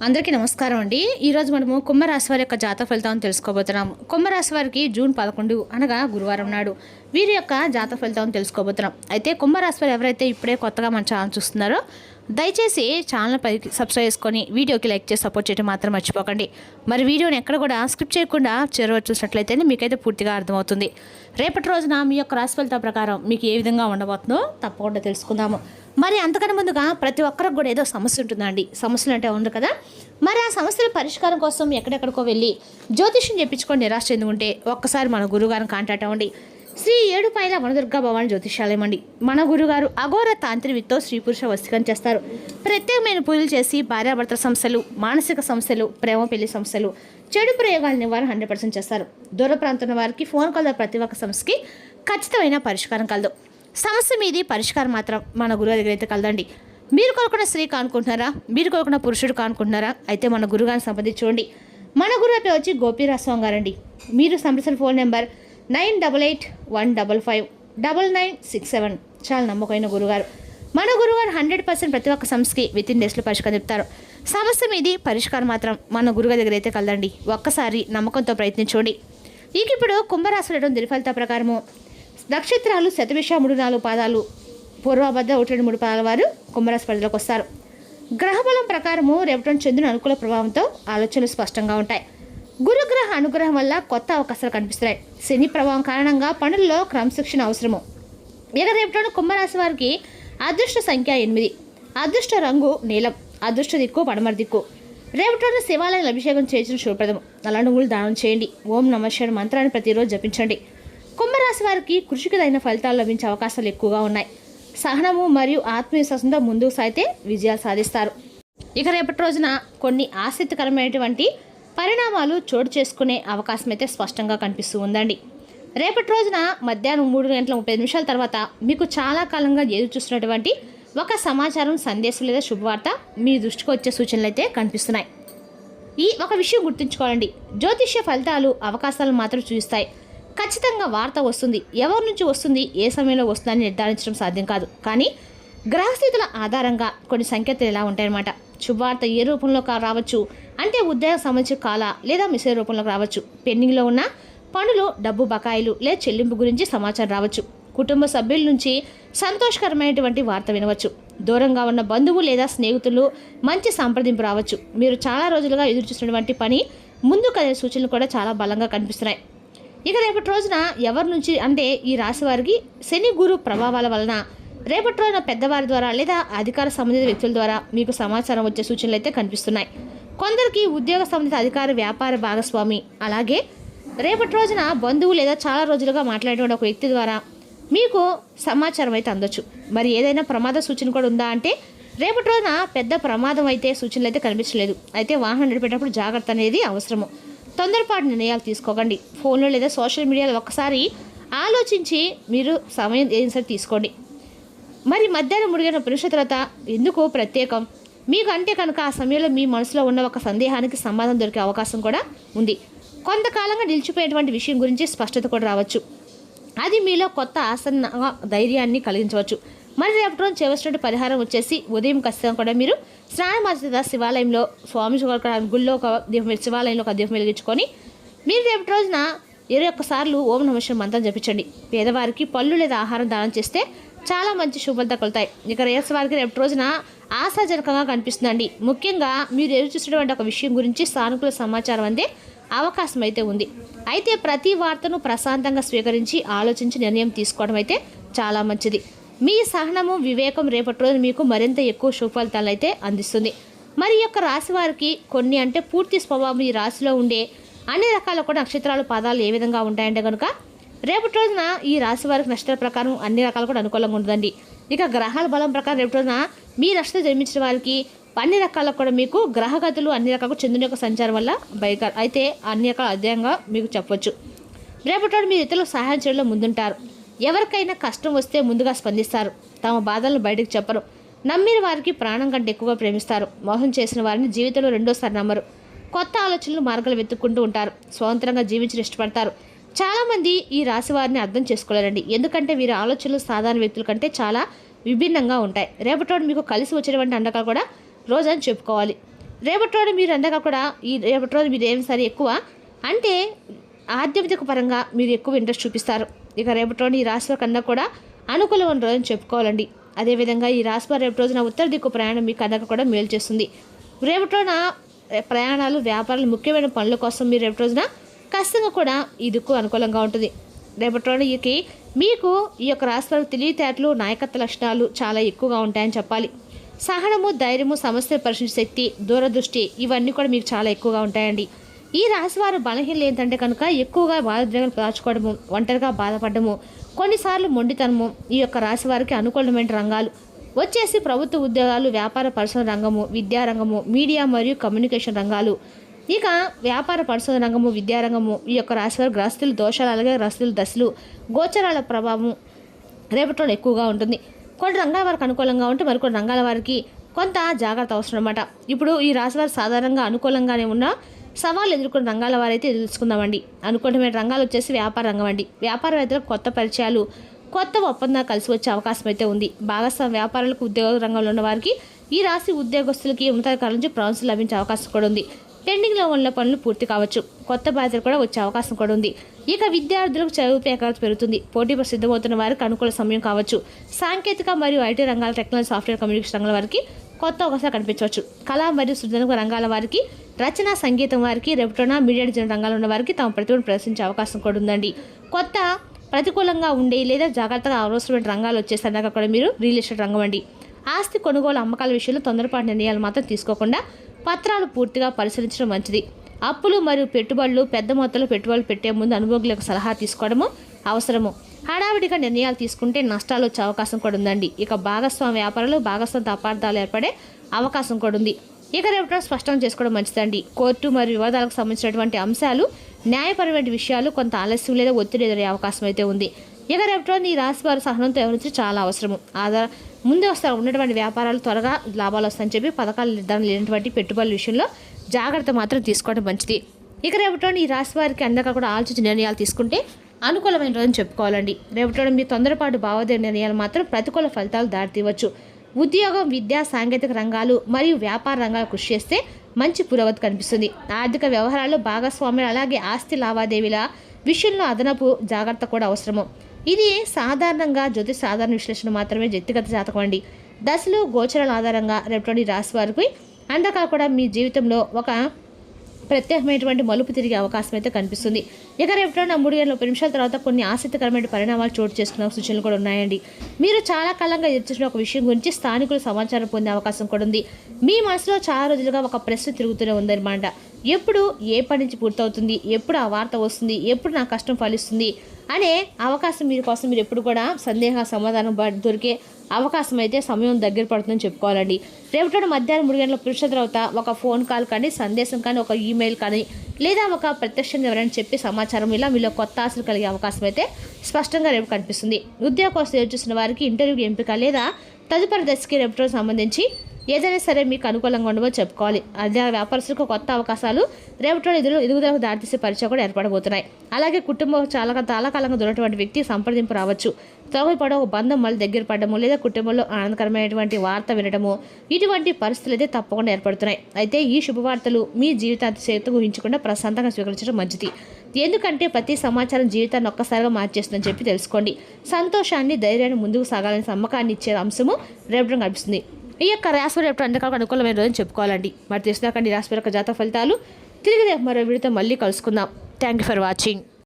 అందరికీ నమస్కారం అండి. ఈరోజు మనము కుంభరాశి వారి యొక్క జాతక ఫలితాలను తెలుసుకోబోతున్నాము. కుంభరాశి వారికి జూన్ 11 అనగా గురువారం నాడు వీరి యొక్క జాతక ఫలితాలను తెలుసుకోబోతున్నాం. అయితే కుంభరాశి వారు ఎవరైతే ఇప్పుడే కొత్తగా మన ఛానల్ చూస్తున్నారో దయచేసి ఛానల్ పైకి సబ్స్క్రైబ్ చేసుకొని వీడియోకి లైక్ చేసి సపోర్ట్ చేయడం మాత్రం మర్చిపోకండి. మరి వీడియోని ఎక్కడ కూడా స్కిప్ చేయకుండా చివరి చూసినట్లయితే మీకైతే పూర్తిగా అర్థమవుతుంది. రేపటి రోజున మీ యొక్క రాశి ఫలితాల ప్రకారం మీకు ఏ విధంగా ఉండబోతుందో తప్పకుండా తెలుసుకుందాము. మరి అంతకన్నా ముందుగా ప్రతి ఒక్కరికి కూడా ఏదో సమస్య ఉంటుందండి. సమస్యలు అంటే ఉండదు కదా. మరి ఆ సమస్యల పరిష్కారం కోసం ఎక్కడెక్కడికో వెళ్ళి జ్యోతిష్యం చెప్పించుకొని నిరాశ చెందుకుంటే ఒక్కసారి మన గురువుగారిని కాంటాక్ట్ అవ్వండి. శ్రీ ఏడుపాయల వనదుర్గా భవాని జ్యోతిష్యాలయం అండి. మన గురుగారు అఘోర తాంత్రివిత్తో స్త్రీ పురుష వస్తీకరణ చేస్తారు. ప్రత్యేకమైన పూజలు చేసి భార్యాభర్తల సమస్యలు, మానసిక సమస్యలు, ప్రేమ పెళ్లి సమస్యలు, చెడు ప్రయోగాల నివారణ 100% చేస్తారు. దూర ప్రాంతంలో వారికి ఫోన్ కాల్ ప్రతి ఒక్క సమస్యకి ఖచ్చితమైన పరిష్కారం కలదు. సమస్య మీది పరిష్కారం మాత్రం మన గురువు దగ్గర అయితే కలదండి. మీరు కోరుకున్న స్త్రీ కానుకుంటున్నారా, మీరు కోరుకున్న పురుషుడు కానుకుంటున్నారా, అయితే మన గురుగారిని సంప్రదించండి. మన గురువు పేరు వచ్చి గోపీరాస్వామి గారండి. మీరు సంప్రదించిన ఫోన్ నెంబర్ 9881559967. చాలా నమ్మకమైన గురుగారు. మన గురుగారు 100% ప్రతి ఒక్క సమస్యకి వితిన్ డేస్లో పరిష్కారం చెప్తారు. సమస్య మీది పరిష్కారం మాత్రం మన గురుగారి దగ్గర అయితే కలదండి. ఒక్కసారి నమ్మకంతో ప్రయత్నించండి. ఇప్పుడు కుంభరాశి దినఫలిత ప్రకారము నక్షత్రాలు శతభిష 3-4 పాదాలు, పూర్వభద్ర 1-3 పాదాల వారు కుంభరాశి పరిధిలోకి వస్తారు. గ్రహబలం ప్రకారము రేపటి చంద్రుని అనుకూల ప్రభావంతో ఆలోచనలు స్పష్టంగా ఉంటాయి. గురుగ్రహ అనుగ్రహం వల్ల కొత్త అవకాశాలు కనిపిస్తున్నాయి. శని ప్రభావం కారణంగా పనుల్లో క్రమశిక్షణ అవసరము. రేపటి కుంభరాశి వారికి అదృష్ట సంఖ్య 8, అదృష్ట రంగు నీలం, అదృష్ట దిక్కు పడమర దిక్కు. రేపటి శివాలయం అభిషేకం చేసిన శుభప్రదము. నల్లనుగులు దానం చేయండి. ఓం నమః శివాయ మంత్రాన్ని ప్రతిరోజు జపించండి. కుంభరాశి వారికి కృషికి తగిన ఫలితాలు లభించే అవకాశాలు ఎక్కువగా ఉన్నాయి. సహనము మరియు ఆత్మవిశ్వాసంతో ముందుకు సాగితే విజయాలు సాధిస్తారు. రేపటి రోజున కొన్ని ఆసక్తికరమైనటువంటి పరిణామాలు చోటు చేసుకునే అవకాశం అయితే స్పష్టంగా కనిపిస్తూ ఉందండి. రేపటి రోజున మధ్యాహ్నం 3:35 తర్వాత మీకు చాలా కాలంగా ఎదురు చూస్తున్నటువంటి ఒక సమాచారం, సందేశం లేదా శుభవార్త మీ దృష్టికి వచ్చే సూచనలు అయితే కనిపిస్తున్నాయి. ఈ ఒక విషయం గుర్తుంచుకోవాలండి. జ్యోతిష్య ఫలితాలు అవకాశాలు మాత్రం చూపిస్తాయి. ఖచ్చితంగా వార్త వస్తుంది. ఎవరి నుంచి వస్తుంది, ఏ సమయంలో వస్తుందని నిర్ధారించడం సాధ్యం కాదు. కానీ గ్రహస్థితుల ఆధారంగా కొన్ని సంకేతాలు ఎలా ఉంటాయన్నమాట. శుభవార్త ఏ రూపంలో రావచ్చు అంటే ఉద్యోగ సంబంధించిన కాల లేదా మెసేజ్ రూపంలోకి రావచ్చు. పెండింగ్లో ఉన్న పనులు, డబ్బు బకాయిలు లేదా చెల్లింపు గురించి సమాచారం రావచ్చు. కుటుంబ సభ్యుల నుంచి సంతోషకరమైనటువంటి వార్త వినవచ్చు. దూరంగా ఉన్న బంధువు లేదా స్నేహితులు మంచి సంప్రదింపు రావచ్చు. మీరు చాలా రోజులుగా ఎదురు చూసినటువంటి పని ముందు కదిలే సూచనలు కూడా చాలా బలంగా కనిపిస్తున్నాయి. రేపటి రోజున ఎవరి నుంచి అంటే ఈ రాశి వారికి శని గురు ప్రభావాల వలన రేపటి రోజున పెద్దవారి ద్వారా లేదా అధికార సంబంధిత వ్యక్తుల ద్వారా మీకు సమాచారం వచ్చే సూచనలు అయితే కనిపిస్తున్నాయి. కొందరికి ఉద్యోగ సంబంధిత అధికార వ్యాపార భాగస్వామి, అలాగే రేపటి రోజున బంధువు లేదా చాలా రోజులుగా మాట్లాడేటువంటి ఒక వ్యక్తి ద్వారా మీకు సమాచారం అయితే అందొచ్చు. మరి ఏదైనా ప్రమాద సూచన కూడా ఉందా అంటే రేపటి రోజున పెద్ద ప్రమాదం అయితే సూచనలు అయితే కనిపించలేదు. అయితే వాహనం నడిపేటప్పుడు జాగ్రత్త అనేది అవసరము. తొందరపాటు నిర్ణయాలు తీసుకోకండి. ఫోన్లో లేదా సోషల్ మీడియాలో ఒక్కసారి ఆలోచించి మీరు సమయం ఏదైనా తీసుకోండి. మరి మధ్యాహ్నం 3:30 తర్వాత ఎందుకు ప్రత్యేకం మీకు అంటే కనుక ఆ సమయంలో మీ మనసులో ఉన్న ఒక సందేహానికి సమాధానం దొరికే అవకాశం కూడా ఉంది. కొంతకాలంగా నిలిచిపోయేటువంటి విషయం గురించి స్పష్టత కూడా రావచ్చు. అది మీలో కొత్త ఆసన్న ధైర్యాన్ని కలిగించవచ్చు. మరి రేపటి రోజు చేయవలసిన పరిహారం వచ్చేసి ఉదయం ఖచ్చితంగా కూడా మీరు స్నానమార్జిత శివాలయంలో స్వామి గుళ్ళో ఒక దీపం, శివాలయంలో ఒక దీపం వెలిగించుకొని మీరు రేపటి రోజున 21 సార్లు ఓం నమః శివాయ మంత్రం జపించండి. పేదవారికి పళ్ళు లేదా ఆహారం దానం చేస్తే చాలా మంచి శుభాలు కలుగుతాయి. రేపటి వారికి రేపటి రోజున ఆశాజనకంగా కనిపిస్తుందండి. ముఖ్యంగా మీరు ఎదురు చూసినటువంటి ఒక విషయం గురించి సానుకూల సమాచారం అందే అవకాశం అయితే ఉంది. అయితే ప్రతి వార్తను ప్రశాంతంగా స్వీకరించి ఆలోచించి నిర్ణయం తీసుకోవడం అయితే చాలా మంచిది. మీ సహనము, వివేకం రేపటి రోజు మీకు మరింత ఎక్కువ శుభఫలితాలు అయితే అందిస్తుంది. మరి యొక్క రాశి వారికి కొన్ని అంటే పూర్తి స్వభావం ఈ రాశిలో ఉండే అన్ని రకాల కూడా నక్షత్రాలు, పాదాలు ఏ విధంగా ఉంటాయంటే కనుక రేపటి రోజున ఈ రాశి వారికి నక్షత్రాల ప్రకారం అన్ని రకాలు కూడా అనుకూలంగా ఉంటుందండి. గ్రహాల బలం ప్రకారం రేపటి రోజున మీ నక్షత్రం జన్మించిన వారికి అన్ని రకాలకు కూడా మీకు గ్రహగతులు అన్ని రకాల చంద్రుని యొక్క సంచారం వల్ల అయితే అన్ని రకాల అధ్యయంగా మీకు చెప్పవచ్చు. రేపటి రోజు మీరు ఇతరులకు సహాయం చేయడంలో ముందుంటారు. ఎవరికైనా కష్టం వస్తే ముందుగా స్పందిస్తారు. తమ బాధలను బయటకు చెప్పరు. నమ్మిన వారికి ప్రాణం కంటే ఎక్కువగా ప్రేమిస్తారు. మోసం చేసిన వారిని జీవితంలో రెండోసారి నమ్మరు. కొత్త ఆలోచనలు, మార్గాలు వెతుక్కుంటూ ఉంటారు. స్వతంత్రంగా జీవించడం ఇష్టపడతారు. చాలామంది ఈ రాశి వారిని అర్థం చేసుకోలేరండి. ఎందుకంటే వీరి ఆలోచనలు సాధారణ వ్యక్తుల కంటే చాలా విభిన్నంగా ఉంటాయి. రేపటి మీకు కలిసి వచ్చేటువంటి అండకాలు కూడా రోజని చెప్పుకోవాలి. రేపటి రోజు మీరు అందాక కూడా ఈ రేపటి రోజు మీరు ఏం సరే ఎక్కువ అంటే ఆధ్యాత్మిక పరంగా మీరు ఎక్కువ ఇంట్రెస్ట్ చూపిస్తారు. ఇక రేపటి రోజు ఈ రాశి వారి కన్నా కూడా అనుకూలమైన రోజుని చెప్పుకోవాలండి. అదేవిధంగా ఈ రాశి వారు రేపటి రోజున ఉత్తర దిక్కు ప్రయాణం మీకు అందక కూడా మేలు చేస్తుంది. రేపటి రోజున ప్రయాణాలు, వ్యాపారాలు, ముఖ్యమైన పనుల కోసం మీరు రేపటి రోజున ఖచ్చితంగా కూడా ఈ దిక్కు అనుకూలంగా ఉంటుంది. రేపటి రోజుకి మీకు ఈ యొక్క రాశి వారి తెలివితేటలు, నాయకత్వ లక్షణాలు చాలా ఎక్కువగా ఉంటాయని చెప్పాలి. సహనము, ధైర్యము, సమస్యలు పరిశీలించే శక్తి, దూరదృష్టి ఇవన్నీ కూడా మీకు చాలా ఎక్కువగా ఉంటాయండి. ఈ రాశివారు బలహీనలు ఏంటంటే కనుక ఎక్కువగా భావోద్వేగాలు దాచుకోవడము, ఒంటరిగా బాధపడము, కొన్నిసార్లు మొండితనము ఈ యొక్క రాశి వారికి అనుకూలమైన రంగాలు వచ్చేసి ప్రభుత్వ ఉద్యోగాలు, వ్యాపార పరిశోధన రంగము, విద్యారంగము, మీడియా మరియు కమ్యూనికేషన్ రంగాలు. ఇక వ్యాపార పరిశోధన రంగము, విద్యారంగము ఈ యొక్క రాశివారి గ్రస్తులు దోషాలు, అలాగే గ్రస్తులు దశలు, గోచరాల ప్రభావం రేపటిలో ఎక్కువగా ఉంటుంది. కొన్ని రంగాల వారికి అనుకూలంగా ఉంటే మరికొన్ని రంగాల వారికి కొంత జాగ్రత్త అవసరం అన్నమాట. ఇప్పుడు ఈ రాశివారు సాధారణంగా అనుకూలంగానే ఉన్న సవాళ్ళు ఎదుర్కొన్న రంగాల వారైతే తెలుసుకుందామండి. అనుకూలమైన రంగాలు వచ్చేసి వ్యాపార రంగం అండి. వ్యాపారవేత్తలకు కొత్త పరిచయాలు, కొత్త ఒప్పందాలు కలిసి వచ్చే అవకాశం అయితే ఉంది. భాగస్వామ్య వ్యాపారులకు, ఉద్యోగ రంగంలో ఉన్న వారికి, ఈ రాశి ఉద్యోగస్తులకి ఉన్నతాధికారుల నుంచి ప్రాన్సులు లభించే అవకాశం కూడా ఉంది. పెండింగ్లో ఉన్న పనులు పూర్తి కావచ్చు. కొత్త బాధ్యతలు కూడా వచ్చే అవకాశం కూడా ఉంది. ఇక విద్యార్థులకు చదువుపై ఏకాగ్రత పెరుగుతుంది. పోటీపై సిద్ధమవుతున్న వారికి అనుకూల సమయం కావచ్చు. సాంకేతిక మరియు ఐటీ రంగాల, టెక్నాలజీ, సాఫ్ట్వేర్, కమ్యూనికేషన్ రంగాల వారికి కొత్త అవకాశాలు కనిపించవచ్చు. కళా మరియు సృజనాత్మక రంగాల వారికి, రచన, సంగీతం వారికి, రేపటిన మీడియా డిజైన్ రంగాల్లో ఉన్న వారికి తమ ప్రతిభను ప్రదర్శించే అవకాశం కూడా ఉందండి. కొత్త ప్రతికూలంగా ఉండే లేదా జాగ్రత్తగా అవసరమైన రంగాలు వచ్చేసరికి కూడా మీరు రియల్ ఎస్టేట్ రంగం అండి. ఆస్తి కొనుగోలు, అమ్మకాల విషయంలో తొందరపాటు నిర్ణయాలు మాత్రం తీసుకోకుండా పత్రాలు పూర్తిగా పరిశీలించడం మంచిది. అప్పులు మరియు పెట్టుబడులు, పెద్ద మొత్తంలో పెట్టుబడులు పెట్టే ముందు అనుభవజ్ఞులకు సలహా తీసుకోవడము అవసరము. హడావిడిగా నిర్ణయాలు తీసుకుంటే నష్టాలు వచ్చే అవకాశం కూడా ఉందండి. ఇక భాగస్వామ్య వ్యాపారాలు, భాగస్వామ్య అపార్థాలు ఏర్పడే అవకాశం కూడా ఉంది. ఇక రేపటి స్పష్టం చేసుకోవడం మంచిదండి. కోర్టు మరియు వివాదాలకు సంబంధించినటువంటి అంశాలు, న్యాయపరమైన విషయాలు కొంత ఆలస్యం లేదా ఒత్తిడి ఎదురయ్యే అవకాశం అయితే ఉంది. ఇక రేపటి ఈ రాశి వారి సహనంతో ఎవరించి చాలా అవసరము. ముందు వస్తారు ఉన్నటువంటి వ్యాపారాలు త్వరగా లాభాలు వస్తాయని చెప్పి పథకాలు నిర్ధారణ లేనటువంటి పెట్టుబడుల విషయంలో జాగ్రత్త మాత్రం తీసుకోవడం మంచిది. ఇక రేపటి ఈ రాశి వారికి అందక కూడా ఆలోచించి నిర్ణయాలు తీసుకుంటే అనుకూలమైన రోజుని చెప్పుకోవాలండి. రేపటి మీ తొందరపాటు భావోద్వేగ నిర్ణయాలు మాత్రం ప్రతికూల ఫలితాలు దారితీయవచ్చు. ఉద్యోగం, విద్యా, సాంకేతిక రంగాలు మరియు వ్యాపార రంగాలు కృషి చేస్తే మంచి పురోగతి కనిపిస్తుంది. ఆర్థిక వ్యవహారాల్లో భాగస్వామ్యాలు, అలాగే ఆస్తి లావాదేవీల విషయంలో అదనపు జాగ్రత్త కూడా అవసరము. ఇది సాధారణంగా సాధారణ విశ్లేషణ మాత్రమే, వ్యక్తిగత జాతకం అండి. దశలు, గోచరాల ఆధారంగా రేపటి రాశి వారికి అందక కూడా మీ జీవితంలో ఒక ప్రత్యేకమైనటువంటి మలుపు తిరిగే అవకాశం అయితే కనిపిస్తుంది. ఇక రేపటి 3 నిమిషాల తర్వాత కొన్ని ఆసక్తికరమైన పరిణామాలు చోటు చేసుకున్న సూచనలు కూడా ఉన్నాయండి. మీరు చాలా కాలంగా ఎదుర్కొన్న ఒక విషయం గురించి స్థానికులు సమాచారం పొందే అవకాశం కూడా ఉంది. మీ మనసులో చాలా రోజులుగా ఒక ప్రశ్న తిరుగుతూనే ఉందన్నమాట. ఎప్పుడు ఏ పని నుంచి పూర్తవుతుంది, ఎప్పుడు ఆ వార్త వస్తుంది, ఎప్పుడు నా కష్టం ఫలిస్తుంది అనే అవకాశం మీరు కోసం మీరు ఎప్పుడు కూడా సందేహ సమాధానం దొరికే అవకాశం అయితే సమయం దగ్గర పడుతుందని చెప్పుకోవాలండి. రేపటి మధ్యాహ్నం 3 గంటల పురుష తర్వాత ఒక ఫోన్ కాల్ కానీ, సందేశం కానీ, ఒక ఈమెయిల్ కానీ, లేదా ఒక ప్రత్యక్షంగా ఎవరైనా చెప్పే సమాచారం ఇలా మీలో కొత్త ఆశలు కలిగే అవకాశం అయితే స్పష్టంగా రేపు కనిపిస్తుంది. ఉద్యోగం కోసం ఎదురు చూసిన వారికి ఇంటర్వ్యూ ఎంపిక లేదా తదుపరి దశకి రేపటి సంబంధించి ఏదైనా సరే మీకు అనుకూలంగా ఉండవో చెప్పుకోవాలి. అదే వ్యాపారస్తులకు కొత్త అవకాశాలు రేపటి ఎదుగుదలకు దారితీసే పరిచయం కూడా ఏర్పడబోతున్నాయి. అలాగే కుటుంబం చాలా కాలంగా దొరికినటువంటి వ్యక్తి సంప్రదింపు రావచ్చు. తొలగిపడ ఒక బంధం మళ్ళీ దగ్గర పడడము, లేదా కుటుంబంలో ఆనందకరమైనటువంటి వార్త వినడము, ఇటువంటి పరిస్థితులు అయితే తప్పకుండా ఏర్పడుతున్నాయి. అయితే ఈ శుభవార్తలు మీ జీవితాన్ని చేతి ఊహించకుండా ప్రశాంతంగా స్వీకరించడం మంచిది. ఎందుకంటే ప్రతి సమాచారం జీవితాన్ని ఒక్కసారిగా మార్చేస్తుందని చెప్పి తెలుసుకోండి. సంతోషాన్ని, ధైర్యాన్ని, ముందుకు సాగాలని నమ్మకాన్ని ఇచ్చే అంశము రేపటి కనిపిస్తుంది. ఈ యొక్క రాశి రేపటి అందరికీ అనుకూలమైన రోజుని చెప్పుకోవాలండి. మరి తెలిసినాకండి రాశి యొక్క జాతక ఫలితాలు. తిరిగి రేపు మరో వీడియోతో మళ్ళీ కలుసుకుందాం. Thank you for watching.